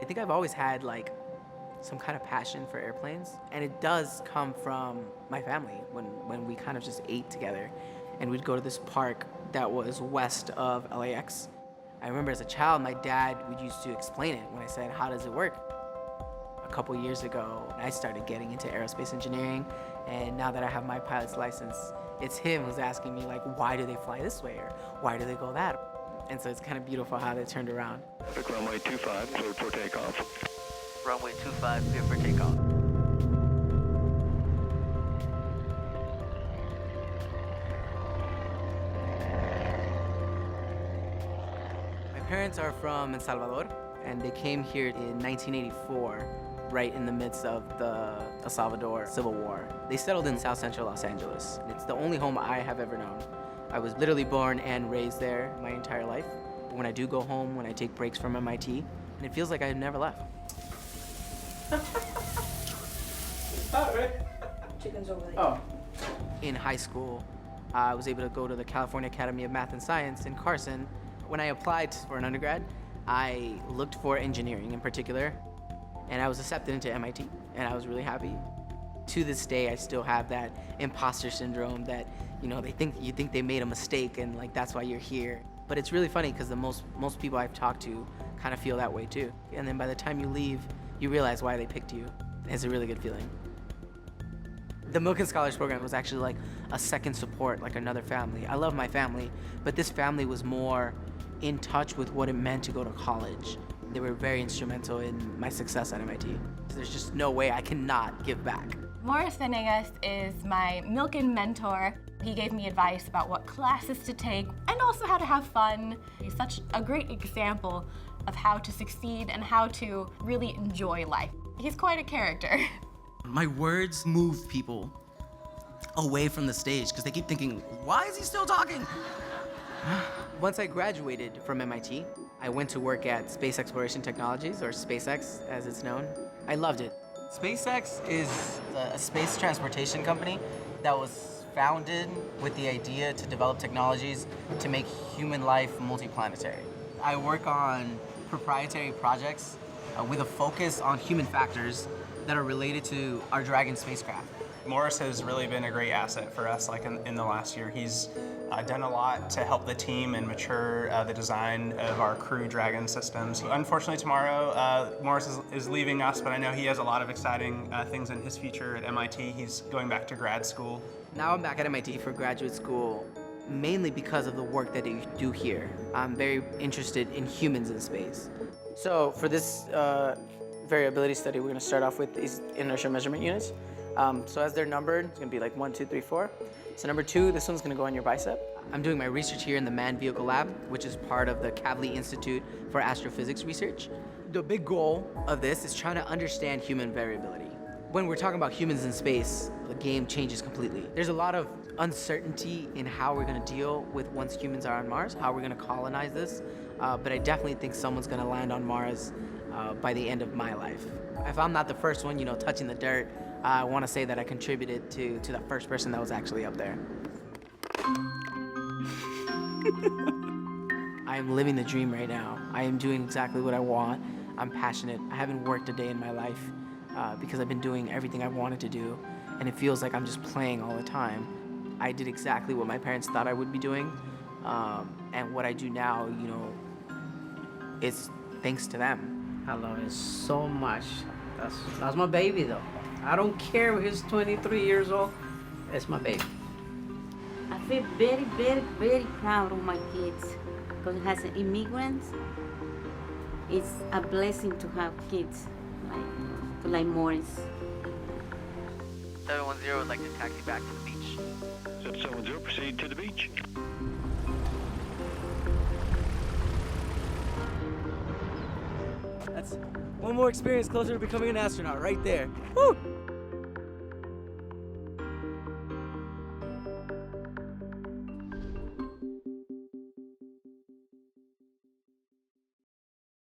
I think I've always had like some kind of passion for airplanes, and it does come from my family when we kind of just ate together and we'd go to this park that was west of LAX. I remember as a child, my dad would used to explain it when I said, how does it work? A couple years ago, I started getting into aerospace engineering, and now that I have my pilot's license, it's him who's asking me like, why do they fly this way or why do they go that? And so it's kind of beautiful how they turned around. Pick runway 25, cleared for takeoff. Runway 25, clear for takeoff. My parents are from El Salvador, and they came here in 1984, right in the midst of the El Salvador Civil War. They settled in South Central Los Angeles. It's the only home I have ever known. I was literally born and raised there my entire life. When I do go home, when I take breaks from MIT, and it feels like I've never left. Chicken's over there. Oh. In high school, I was able to go to the California Academy of Math and Science in Carson. When I applied for an undergrad, I looked for engineering in particular, and I was accepted into MIT, and I was really happy. To this day, I still have that imposter syndrome that, you know, you think they made a mistake and like that's why you're here. But it's really funny because the most people I've talked to kind of feel that way too. And then by the time you leave, you realize why they picked you. It's a really good feeling. The Milken Scholars Program was actually like a second support, like another family. I love my family, but this family was more in touch with what it meant to go to college. They were very instrumental in my success at MIT. There's just no way I cannot give back. Morris Vanegas is my Milken mentor. He gave me advice about what classes to take and also how to have fun. He's such a great example of how to succeed and how to really enjoy life. He's quite a character. My words move people away from the stage because they keep thinking, why is he still talking? Once I graduated from MIT, I went to work at Space Exploration Technologies, or SpaceX as it's known. I loved it. SpaceX is a space transportation company that was founded with the idea to develop technologies to make human life multiplanetary. I work on proprietary projects with a focus on human factors that are related to our Dragon spacecraft. Morris has really been a great asset for us in the last year. He's done a lot to help the team and mature the design of our Crew Dragon systems. Unfortunately tomorrow, Morris is leaving us, but I know he has a lot of exciting things in his future at MIT. He's going back to grad school. Now I'm back at MIT for graduate school, mainly because of the work that I do here. I'm very interested in humans in space. So for this variability study, we're gonna start off with these inertial measurement units. So as they're numbered, it's gonna be like 1, 2, 3, 4. So number 2, this one's gonna go on your bicep. I'm doing my research here in the Manned Vehicle Lab, which is part of the Kavli Institute for Astrophysics Research. The big goal of this is trying to understand human variability. When we're talking about humans in space, the game changes completely. There's a lot of uncertainty in how we're gonna deal with once humans are on Mars, how we're gonna colonize this, but I definitely think someone's gonna land on Mars by the end of my life. If I'm not the first one, you know, touching the dirt, I want to say that I contributed to the first person that was actually up there. I am living the dream right now. I am doing exactly what I want. I'm passionate. I haven't worked a day in my life because I've been doing everything I wanted to do, and it feels like I'm just playing all the time. I did exactly what my parents thought I would be doing, and what I do now, you know, it's thanks to them. I love it so much. That's my baby though. I don't care if he's 23 years old. It's my baby. I feel very, very, very proud of my kids because as immigrants, it's a blessing to have kids like Morris. 710 would like to taxi back to the beach. 770, proceed to the beach. That's one more experience closer to becoming an astronaut right there. Woo!